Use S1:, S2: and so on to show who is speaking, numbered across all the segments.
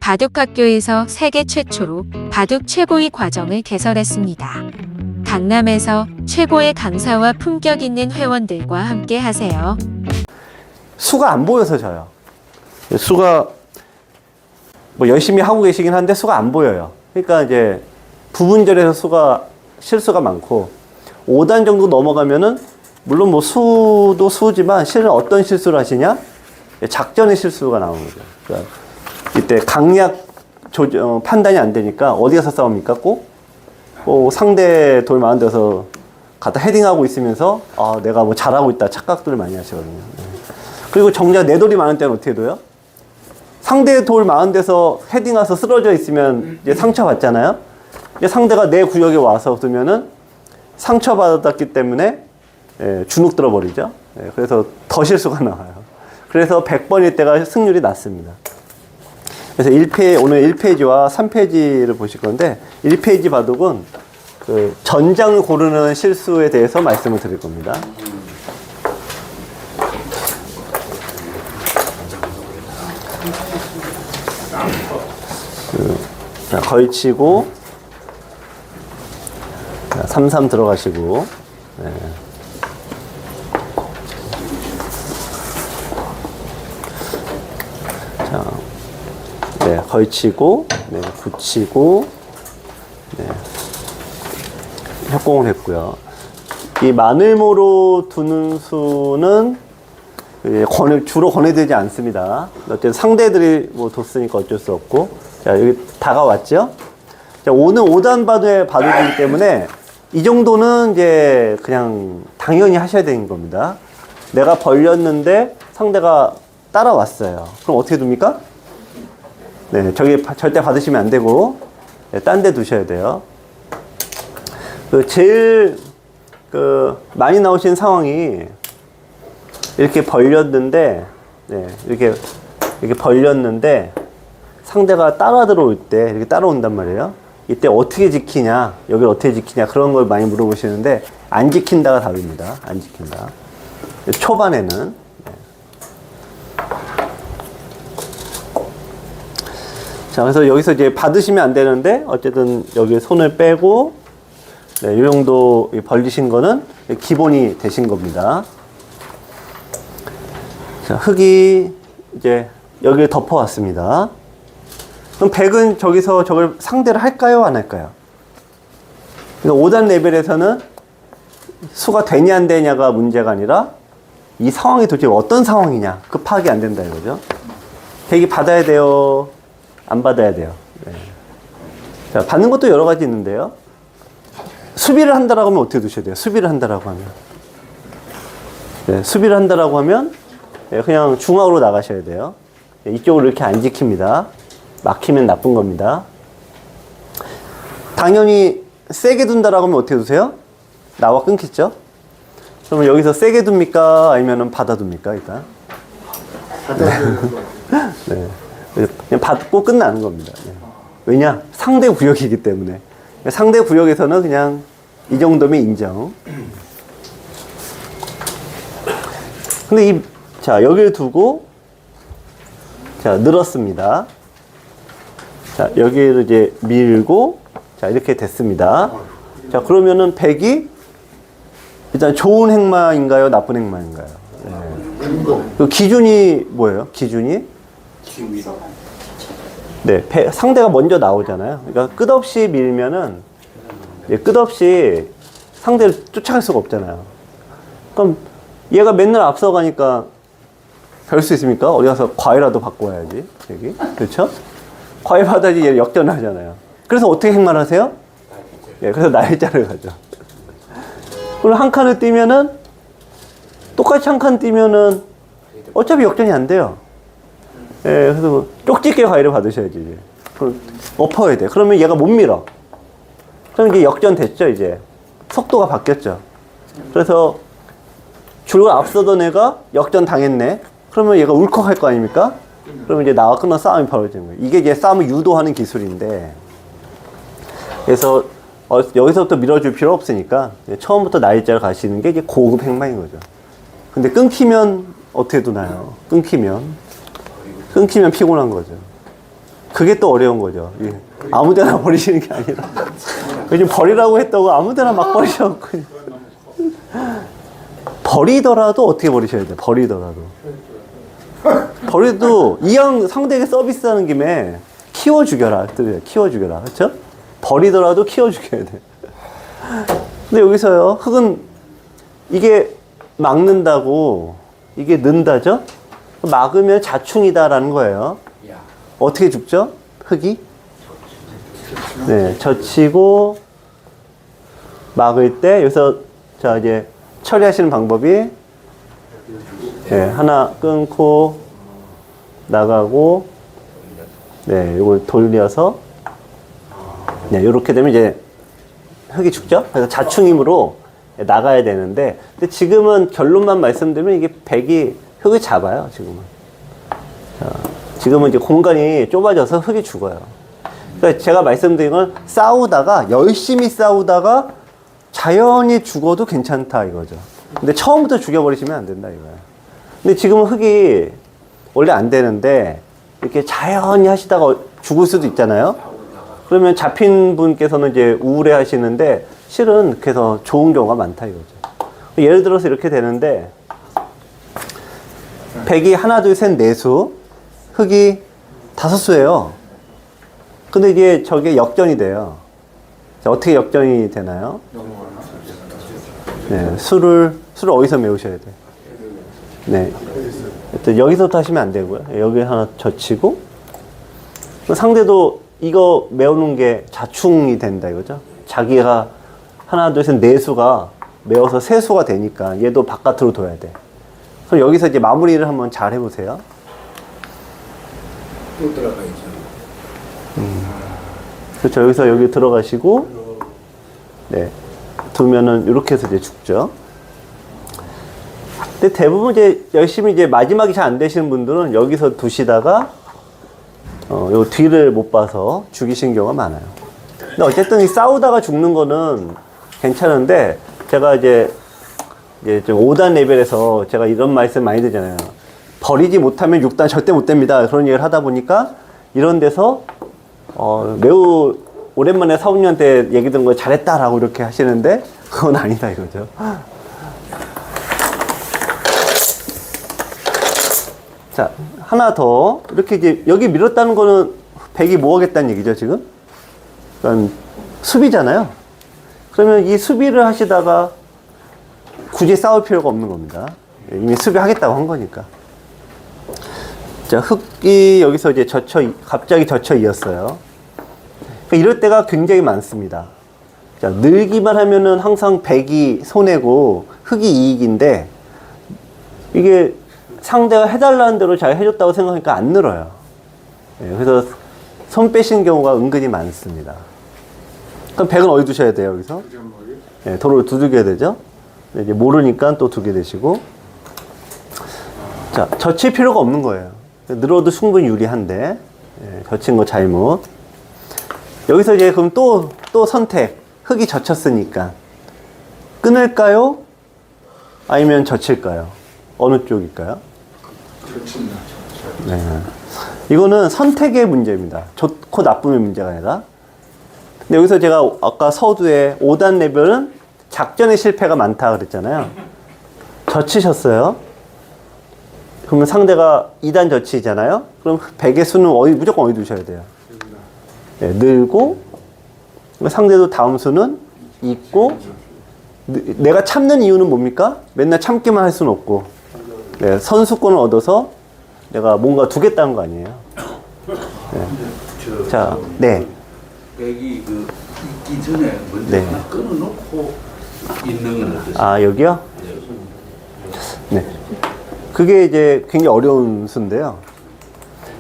S1: 바둑학교에서 세계 최초로 바둑 최고위 과정을 개설했습니다. 강남에서 최고의 강사와 품격 있는 회원들과 함께 하세요.
S2: 수가 안 보여서 져요. 수가 뭐 열심히 하고 계시긴 한데 수가 안 보여요. 그러니까 이제 부분절에서 실수가 많고 5단 정도 넘어가면은 물론 뭐 수도 수지만 실은 어떤 실수를 하시냐? 작전의 실수가 나오는 거죠. 그러니까 이때 강약 판단이 안 되니까 어디 가서 싸웁니까? 꼭 상대 돌 많은 데서 갖다 헤딩하고 있으면서 내가 뭐 잘하고 있다 착각들을 많이 하시거든요. 그리고 정작 내 돌이 많은 때는 어떻게 둬요? 상대 돌 많은 데서 헤딩 와서 쓰러져 있으면 이제 상처받잖아요. 이제 상대가 내 구역에 와서 두면은 상처받았기 때문에 주눅 들어버리죠. 그래서 더 실수가 나와요. 그래서 100번일 때가 승률이 낮습니다. 그래서 오늘 1페이지와 3페이지를 보실 건데 1페이지 바둑은 그 전장 고르는 실수에 대해서 말씀을 드릴 겁니다. 자, 걸치고 3-3 들어가시고 자, 걸치고 붙이고 협공을 했고요. 이 마늘모로 두는 수는 주로 권해되지 않습니다. 어쨌든 상대들이 뭐 뒀으니까 어쩔 수 없고. 자, 여기 다가왔죠? 자, 오늘 5단 바둑이기 때문에 이 정도는 이제 그냥 당연히 하셔야 되는 겁니다. 내가 벌렸는데 상대가 따라왔어요. 그럼 어떻게 둡니까? 네, 저기 절대 받으시면 안 되고, 딴 데 두셔야 돼요. 제일, 많이 나오신 상황이 이렇게 벌렸는데, 이렇게 벌렸는데, 상대가 따라 들어올 때, 이렇게 따라온단 말이에요. 이때 어떻게 지키냐, 여기를 어떻게 지키냐, 그런 걸 많이 물어보시는데, 안 지킨다가 답입니다. 안 지킨다. 초반에는. 자, 그래서 여기서 이제 받으시면 안 되는데, 어쨌든 여기 손을 빼고, 이 정도 벌리신 거는 기본이 되신 겁니다. 자, 흙이 이제 여기를 덮어왔습니다. 그럼 백은 저기서 저걸 상대를 할까요? 안 할까요? 그러니까 5단 레벨에서는 수가 되냐 안 되냐가 문제가 아니라 이 상황이 도대체 어떤 상황이냐 그 파악이 안 된다 이거죠. 백이 받아야 돼요? 안 받아야 돼요? 네. 자, 받는 것도 여러 가지 있는데요. 수비를 한다라고 하면 어떻게 두셔야 돼요? 수비를 한다라고 하면. 네, 수비를 한다라고 하면 그냥 중앙으로 나가셔야 돼요. 이쪽으로 이렇게 안 지킵니다. 막히면 나쁜 겁니다. 당연히 세게 둔다라고 하면 어떻게 두세요? 나와 끊겠죠? 그러면 여기서 세게 둡니까? 아니면 받아둡니까? 일단. 네. 그냥 받고 끝나는 겁니다. 네. 왜냐? 상대 구역이기 때문에. 상대 구역에서는 그냥 이 정도면 인정. 근데 자, 여기를 두고, 자, 늘었습니다. 자, 여기를 이제 밀고, 자, 이렇게 됐습니다. 자, 그러면은 백이 일단 좋은 행마인가요? 나쁜 행마인가요? 네. 그 기준이 뭐예요? 기준이? 네, 상대가 먼저 나오잖아요. 그러니까 끝없이 밀면은, 끝없이 상대를 쫓아갈 수가 없잖아요. 그럼 얘가 맨날 앞서가니까 별 수 있습니까? 어디 가서 과외라도 받고 와야지. 여기. 그렇죠? 과외 받아야지 얘를 역전하잖아요. 그래서 어떻게 행마를 하세요? 그래서 날짜를 가죠. 그럼 한 칸을 뛰면은, 똑같이 한 칸 뛰면은, 어차피 역전이 안 돼요. 그래서 쪽집게 과외를 받으셔야지, 이제. 그럼 엎어야 돼. 그러면 얘가 못 밀어. 그럼 이제 역전 됐죠, 이제. 속도가 바뀌었죠. 그래서 줄을 앞서던 애가 역전 당했네. 그러면 얘가 울컥할 거 아닙니까? 그러면 이제 나와 끊어 싸움이 벌어지는 거예요. 이게 이제 싸움을 유도하는 기술인데. 그래서 여기서부터 밀어줄 필요 없으니까 처음부터 날짜를 가시는 게 이제 고급 행마인 거죠. 근데 끊기면 어떻게 두나요? 끊기면 피곤한 거죠. 그게 또 어려운 거죠. 예. 아무 데나 버리시는 게 아니라. 요즘 버리라고 했다고 아무 데나 막 버리셔갖고. 버리더라도 어떻게 버리셔야 돼요? 버리더라도. 버려도 이왕 상대에게 서비스하는 김에 키워 죽여라. 키워 죽여라. 그렇죠? 버리더라도 키워 죽여야 돼. 근데 여기서요. 흙은 이게 막는다고 이게 는다죠? 막으면 자충이다라는 거예요. 어떻게 죽죠? 흙이? 네, 젖히고 막을 때 여기서 자 이제 처리하시는 방법이 네, 하나 끊고 나가고 네, 이걸 돌려서 네, 이렇게 되면 이제 흙이 죽죠? 그래서 자충임으로 나가야 되는데 근데 지금은 결론만 말씀드리면 이게 백이 흙을 잡아요, 지금은. 자, 지금은 이제 공간이 좁아져서 흙이 죽어요. 그러니까 제가 말씀드린 건 싸우다가 열심히 싸우다가 자연히 죽어도 괜찮다 이거죠. 근데 처음부터 죽여버리시면 안 된다 이거예요. 근데 지금은 흙이 원래 안 되는데 이렇게 자연히 하시다가 죽을 수도 있잖아요. 그러면 잡힌 분께서는 이제 우울해 하시는데 실은 그래서 좋은 경우가 많다 이거죠. 예를 들어서 이렇게 되는데 백이 하나, 둘, 셋, 네 수, 흙이 5수예요. 근데 이게 저게 역전이 돼요. 자, 어떻게 역전이 되나요? 네, 수를 어디서 메우셔야 돼요? 네. 여기서부터 하시면 안 되고요. 여기 하나 젖히고, 상대도 이거 메우는 게 자충이 된다 이거죠. 자기가 하나, 둘, 셋, 네 수가 메워서 세 수가 되니까 얘도 바깥으로 둬야 돼. 그럼 여기서 이제 마무리를 한번 잘 해보세요.
S3: 또 들어가야죠.
S2: 그렇죠. 여기서 여기 들어가시고, 네. 두면은 이렇게 해서 이제 죽죠. 근데 대부분 이제 열심히 이제 마지막이 잘 안 되시는 분들은 여기서 두시다가, 요 뒤를 못 봐서 죽이신 경우가 많아요. 근데 어쨌든 이 싸우다가 죽는 거는 괜찮은데, 제가 이제 좀 5단 레벨에서 제가 이런 말씀 많이 드잖아요. 버리지 못하면 6단 절대 못 됩니다. 그런 얘기를 하다 보니까 이런 데서 매우 오랜만에 사원님한테 얘기 들은 거 잘했다라고 이렇게 하시는데 그건 아니다 이거죠. 자, 하나 더 이렇게 이제 여기 밀었다는 거는 백이 뭐 하겠다는 얘기죠 지금? 그러니까 수비잖아요. 그러면 이 수비를 하시다가 굳이 싸울 필요가 없는 겁니다. 이미 수비하겠다고 한 거니까. 자, 흙이 여기서 이제 갑자기 젖혀 이었어요. 그러니까 이럴 때가 굉장히 많습니다. 자, 늘기만 하면은 항상 백이 손해고 흙이 이익인데 이게 상대가 해달라는 대로 잘 해줬다고 생각하니까 안 늘어요. 네, 그래서 손 빼신 경우가 은근히 많습니다. 그럼 백은 어디 두셔야 돼요, 여기서? 네, 도로를 두들겨야 되죠? 네, 이제 모르니까 또 두게 되시고. 자, 젖힐 필요가 없는 거예요. 늘어도 충분히 유리한데, 네, 젖힌 거 잘못. 여기서 이제 그럼 또 선택. 흙이 젖혔으니까. 끊을까요? 아니면 젖힐까요? 어느 쪽일까요? 네. 이거는 선택의 문제입니다. 좋고 나쁨의 문제가 아니라. 근데 여기서 제가 아까 서두에 5단 레벨은 작전의 실패가 많다 그랬잖아요. 젖히셨어요. 그러면 상대가 2단 젖히잖아요. 그럼 백의 수는 무조건 어디 두셔야 돼요? 네, 늘고, 상대도 다음 수는 있고, 내가 참는 이유는 뭡니까? 맨날 참기만 할 수는 없고, 네, 선수권을 얻어서 내가 뭔가 두겠다는 거 아니에요? 네. 자, 네.
S3: 백이 있기 전에 먼저
S2: 네.
S3: 하나 끊어놓고 있는 건 어떠세요?
S2: 아, 여기요? 네. 그게 이제 굉장히 어려운 수인데요.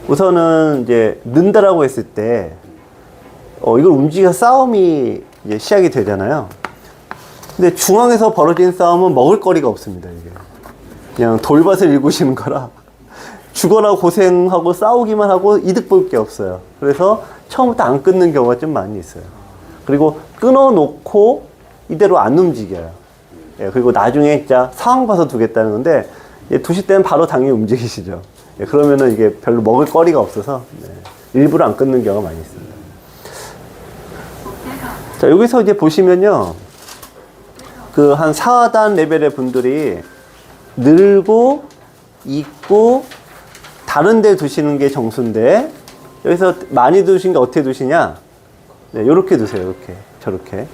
S2: 우선은 이제 는다라고 했을 때, 이걸 움직여 싸움이 이제 시작이 되잖아요. 근데 중앙에서 벌어진 싸움은 먹을 거리가 없습니다, 이게. 그냥 돌밭을 일구시는 거라. 죽어라 고생하고 싸우기만 하고 이득 볼 게 없어요. 그래서 처음부터 안 끊는 경우가 좀 많이 있어요. 그리고 끊어놓고 이대로 안 움직여요. 예, 그리고 나중에 진짜 상황 봐서 두겠다는 건데, 두실 때는 바로 당연히 움직이시죠. 예, 그러면은 이게 별로 먹을 거리가 없어서, 네. 일부러 안 끊는 경우가 많이 있습니다. 자, 여기서 이제 보시면요. 그 한 4단 레벨의 분들이 늘고, 있고, 다른 데 두시는 게 정수인데, 여기서 많이 두신 게 어떻게 두시냐? 네, 요렇게 두세요. 이렇게. 저렇게.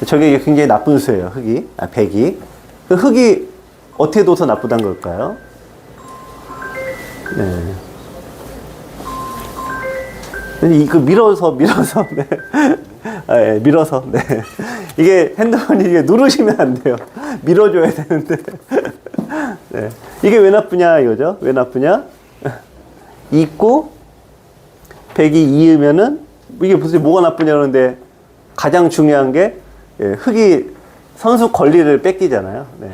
S2: 저게 굉장히 나쁜 수예요. 흙이. 백이. 그 흙이 어떻게 둬서 나쁘단 걸까요? 네. 이거 밀어서, 네. 네, 밀어서, 네. 이게 핸드폰이 이게 누르시면 안 돼요. 밀어줘야 되는데. 네. 이게 왜 나쁘냐, 이거죠? 왜 나쁘냐? 있고, 백이 이으면은, 이게 무슨, 뭐가 나쁘냐, 그러는데, 가장 중요한 게, 예, 흙이 선수 권리를 뺏기잖아요. 네.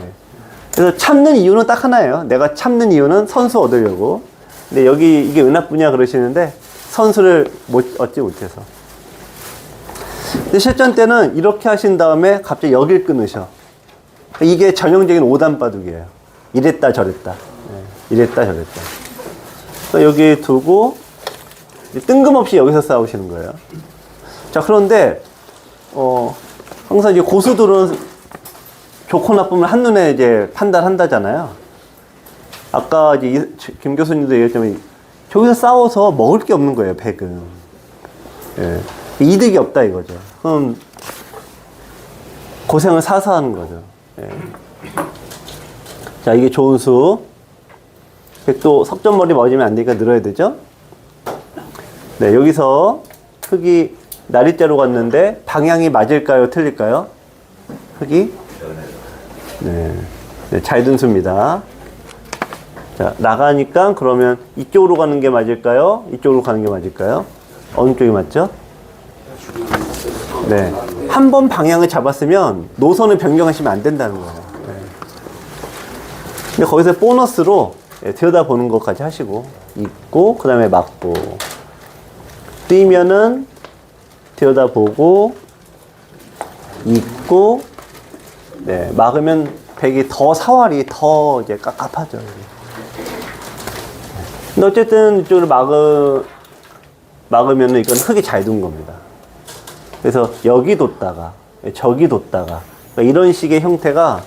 S2: 그래서 참는 이유는 딱 하나예요. 내가 참는 이유는 선수 얻으려고. 근데 여기 이게 왜 나쁘냐 그러시는데, 선수를 얻지 못해서. 근데 실전 때는 이렇게 하신 다음에 갑자기 여길 끊으셔. 이게 전형적인 5단 바둑이에요. 이랬다 저랬다. 네, 이랬다 저랬다. 그래서 여기 두고 뜬금없이 여기서 싸우시는 거예요. 자, 그런데 항상 이제 고수들은 좋고 나쁨을 한눈에 이제 판단한다잖아요. 아까 이제 김 교수님도 얘기했지만 저기서 싸워서 먹을 게 없는 거예요, 백은. 예. 이득이 없다 이거죠. 그럼 고생을 사서 하는 거죠. 예. 자, 이게 좋은 수. 백도 석점머리 맞으면 안 되니까 늘어야 되죠. 네, 여기서 흙이 나리자로 갔는데 방향이 맞을까요? 틀릴까요? 흙이? 네, 네, 잘 든 수입니다. 자, 나가니까 그러면 이쪽으로 가는 게 맞을까요? 이쪽으로 가는 게 맞을까요? 어느 쪽이 맞죠? 네. 한 번 방향을 잡았으면 노선을 변경하시면 안 된다는 거예요. 네. 근데 거기서 보너스로 들여다보는 것까지 하시고, 있고, 그 다음에 막고, 뛰면은 들여다보고, 있고, 네. 막으면 백이 더 사활이 더 이제 깝깝하죠. 근데 어쨌든 이쪽을 막으면 이건 흙이 잘 둔 겁니다. 그래서 여기 뒀다가 저기 뒀다가 그러니까 이런 식의 형태가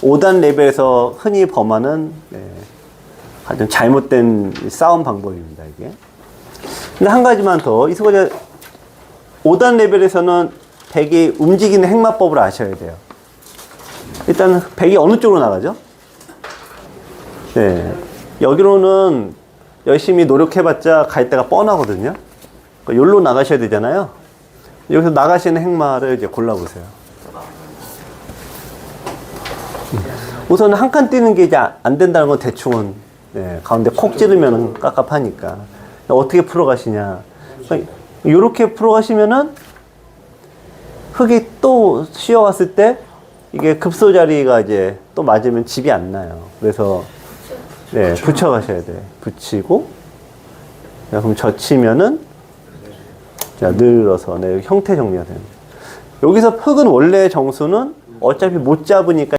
S2: 5단 레벨에서 흔히 범하는 아주 잘못된 싸움 방법입니다, 이게. 근데 한 가지만 더, 이 5단 레벨에서는 백이 움직이는 행마법을 아셔야 돼요. 일단 백이 어느 쪽으로 나가죠? 네. 여기로는 열심히 노력해봤자 갈 데가 뻔하거든요. 그러니까 여기로 나가셔야 되잖아요. 여기서 나가시는 행마를 이제 골라보세요. 우선 한 칸 뛰는 게 이제 안 된다는 건 대충은, 네, 가운데 콕 찌르면 깝깝하니까. 어떻게 풀어가시냐. 이렇게 풀어가시면은 흙이 또 쉬어왔을 때 이게 급소 자리가 이제 또 맞으면 집이 안 나요. 그래서 네, 붙여가셔야 돼. 붙이고, 자, 그럼 젖히면은, 자, 늘어서, 네, 형태 정리가 됩니다. 여기서 흙은 원래 정수는 어차피 못 잡으니까.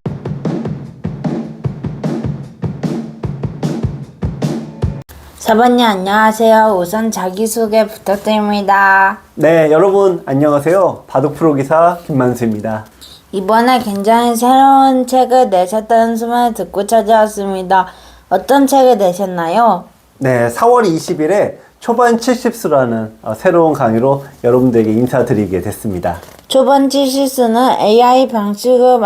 S4: 사번님 안녕하세요. 우선 자기소개 부탁드립니다.
S2: 네, 여러분, 안녕하세요. 바둑 프로 기사 김만수입니다.
S4: 이번에 굉장히 새로운 책을 내셨다는 소문을 듣고 찾아왔습니다. 어떤 책을 내셨나요?
S2: 네, 4월 20일에 초반 70수라는 새로운 강의로 여러분들에게 인사드리게 됐습니다.
S4: 초반 70수는 AI 방식을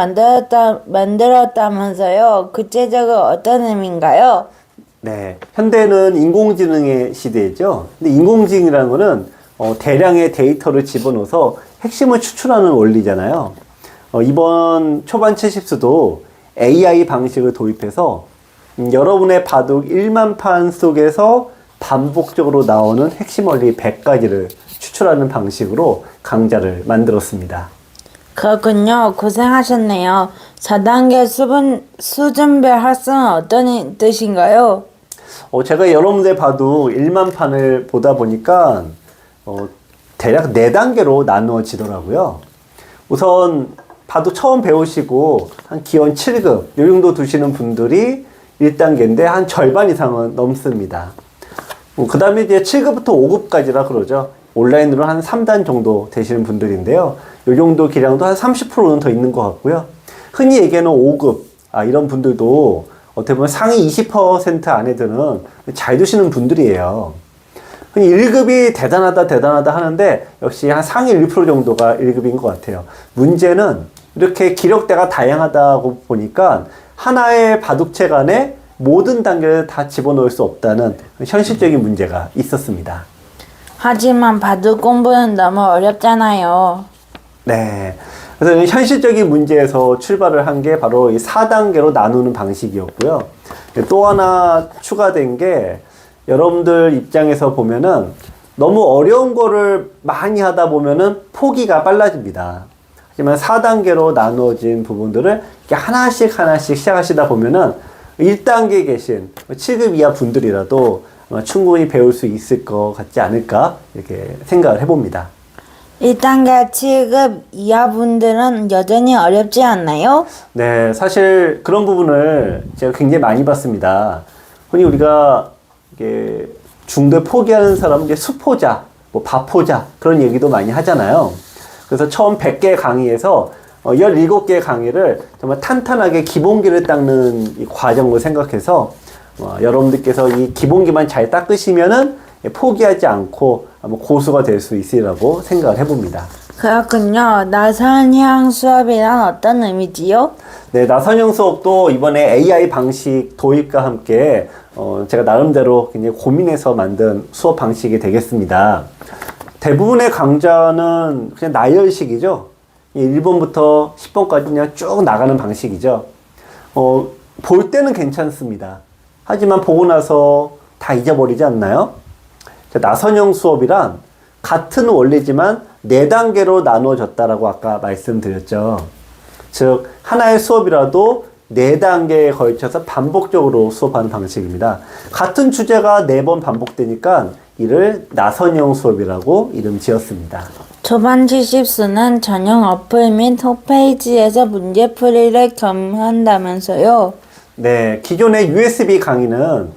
S4: 만들었다면서요. 구체적으로 어떤 의미인가요?
S2: 네, 현대는 인공지능의 시대죠. 근데 인공지능이라는 거는 대량의 데이터를 집어넣어서 핵심을 추출하는 원리잖아요. 이번 초반 70수도 AI 방식을 도입해서 여러분의 바둑 1만 판 속에서 반복적으로 나오는 핵심 원리 100가지를 추출하는 방식으로 강좌를 만들었습니다.
S4: 그렇군요. 고생하셨네요. 4단계 수준별 학습은 어떤 뜻인가요?
S2: 제가 여러분들 바둑 1만 판을 보다 보니까 대략 4단계로 나누어지더라고요. 우선 바둑 처음 배우시고 한 기원 7급 이 정도 두시는 분들이 1단계인데 한 절반 이상은 넘습니다. 그 다음에 이제 7급부터 5급까지라 그러죠. 온라인으로 한 3단 정도 되시는 분들인데요. 이 정도 기량도 한 30%는 더 있는 것 같고요. 흔히 얘기하는 5급, 이런 분들도 어떻게 보면 상위 20% 안에 드는 잘 두시는 분들이에요. 흔히 1급이 대단하다 하는데 역시 한 상위 1% 정도가 1급인 것 같아요. 문제는 이렇게 기력대가 다양하다고 보니까 하나의 바둑책 안에 모든 단계를 다 집어넣을 수 없다는 현실적인 문제가 있었습니다.
S4: 하지만 바둑 공부는 너무 어렵잖아요.
S2: 네. 그래서 현실적인 문제에서 출발을 한 게 바로 이 4단계로 나누는 방식이었고요. 또 하나 추가된 게 여러분들 입장에서 보면은 너무 어려운 거를 많이 하다 보면은 포기가 빨라집니다. 하지만 4단계로 나누어진 부분들을 이렇게 하나씩 시작하시다 보면은 1단계에 계신 7급 이하 분들이라도 충분히 배울 수 있을 것 같지 않을까 이렇게 생각을 해봅니다.
S4: 1단계 7급 이하 분들은 여전히 어렵지 않나요?
S2: 네, 사실 그런 부분을 제가 굉장히 많이 봤습니다. 흔히 우리가 이게 중도에 포기하는 사람은 이제 수포자, 뭐 바포자 그런 얘기도 많이 하잖아요. 그래서 처음 100개 강의에서 17개 강의를 정말 탄탄하게 기본기를 닦는 이 과정을 생각해서 여러분들께서 이 기본기만 잘 닦으시면은 포기하지 않고 고수가 될 수 있으리라고 생각을 해봅니다.
S4: 그렇군요. 나선형 수업이란 어떤 의미지요?
S2: 네, 나선형 수업도 이번에 AI 방식 도입과 함께 제가 나름대로 굉장히 고민해서 만든 수업 방식이 되겠습니다. 대부분의 강좌는 그냥 나열식이죠. 1번부터 10번까지 그냥 쭉 나가는 방식이죠. 볼 때는 괜찮습니다. 하지만 보고 나서 다 잊어버리지 않나요? 나선형 수업이란 같은 원리지만 4단계로 나누어졌다라고 아까 말씀드렸죠. 즉 하나의 수업이라도 4단계에 걸쳐서 반복적으로 수업하는 방식입니다. 같은 주제가 4번 반복되니까 이를 나선형 수업이라고 이름 지었습니다.
S4: 초반 70수는 전용 어플 및 홈페이지에서 문제풀이를 겸한다면서요?
S2: 네, 기존의 USB 강의는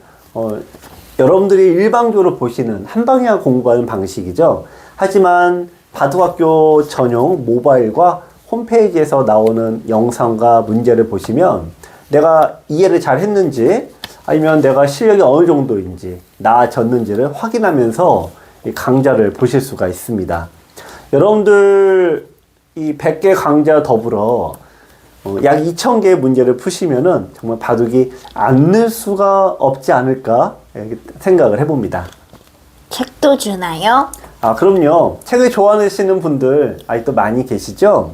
S2: 여러분들이 일방적으로 보시는 한방향 공부하는 방식이죠. 하지만 바둑학교 전용 모바일과 홈페이지에서 나오는 영상과 문제를 보시면 내가 이해를 잘 했는지 아니면 내가 실력이 어느 정도인지 나아졌는지를 확인하면서 이 강좌를 보실 수가 있습니다. 여러분들 이 100개 강좌 더불어 약 2000개의 문제를 푸시면은 정말 바둑이 안 늘 수가 없지 않을까 생각을 해봅니다.
S4: 책도 주나요?
S2: 그럼요. 책을 좋아하시는 분들 아직도 많이 계시죠?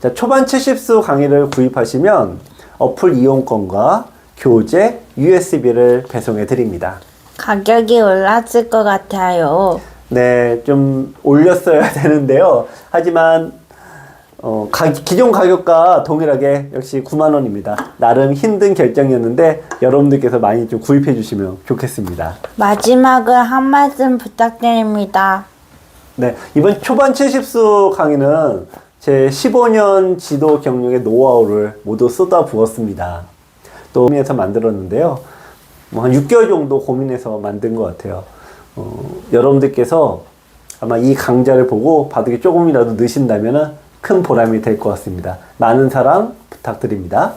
S2: 자, 초반 70수 강의를 구입하시면 어플 이용권과 교재, USB를 배송해 드립니다.
S4: 가격이 올랐을 것 같아요.
S2: 네, 좀 올렸어야 되는데요. 하지만 기존 가격과 동일하게 역시 9만 원입니다. 나름 힘든 결정이었는데 여러분들께서 많이 좀 구입해 주시면 좋겠습니다.
S4: 마지막으로 한 말씀 부탁드립니다.
S2: 네, 이번 초반 70수 강의는 제 15년 지도 경력의 노하우를 모두 쏟아부었습니다. 또 고민해서 만들었는데요. 한 6개월 정도 고민해서 만든 것 같아요. 여러분들께서 아마 이 강좌를 보고 바둑이 조금이라도 느신다면 큰 보람이 될 것 같습니다. 많은 사랑 부탁드립니다.